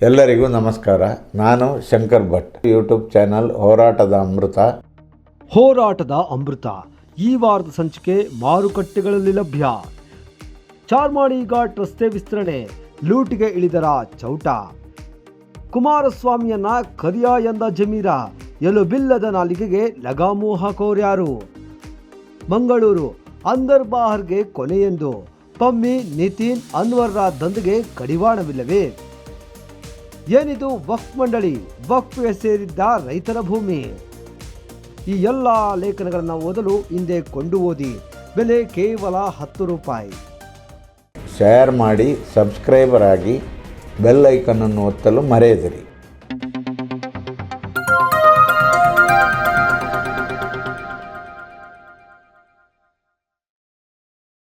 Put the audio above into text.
ಎಲ್ಲರಿಗೂ ನಮಸ್ಕಾರ. ನಾನು ಶಂಕರ್ ಭಟ್. ಯೂಟ್ಯೂಬ್ ಚಾನಲ್ ಹೋರಾಟದ ಅಮೃತ. ಹೋರಾಟದ ಅಮೃತ ಈ ವಾರದ ಸಂಚಿಕೆ ಮಾರುಕಟ್ಟೆಗಳಲ್ಲಿ ಲಭ್ಯ. ಚಾರ್ಮಾಡಿ ಘಾಟ್ ರಸ್ತೆ ವಿಸ್ತರಣೆ, ಲೂಟಿಗೆ ಇಳಿದರ ಚೌಟ. ಕುಮಾರಸ್ವಾಮಿಯನ್ನ ಕರಿಯ ಎಂದ ಜಮೀರ, ಎಲುಬಿಲ್ಲದ ನಾಲಿಗೆಗೆ ಲಗಾಮು ಹಾಕೋರ್ಯಾರು. ಮಂಗಳೂರು ಅಂದರ್ ಬಾಹರ್ಗೆ ಕೊನೆಯೆಂದು ಪಮ್ಮಿ, ನಿತಿನ್, ಅನ್ವರ್ರ ದಂಧೆಗೆ ಕಡಿವಾಣವಿಲ್ಲವೇ? ಏನಿದು ವಕ್ಫ್ ಮಂಡಳಿ? ವಕ್ಫ್ಗೆ ಸೇರಿದ್ದ ರೈತರ ಭೂಮಿ. ಈ ಎಲ್ಲ ಲೇಖನಗಳನ್ನು ಓದಲು ಹಿಂದೆ ಕೊಂಡು ಓದಿ. ಬೆಲೆ ಕೇವಲ 10 ರೂಪಾಯಿ. ಶೇರ್ ಮಾಡಿ, ಸಬ್ಸ್ಕ್ರೈಬರ್ ಆಗಿ, ಬೆಲ್ ಐಕನ್ ಅನ್ನು ಒತ್ತಲು ಮರೆಯದಿರಿ.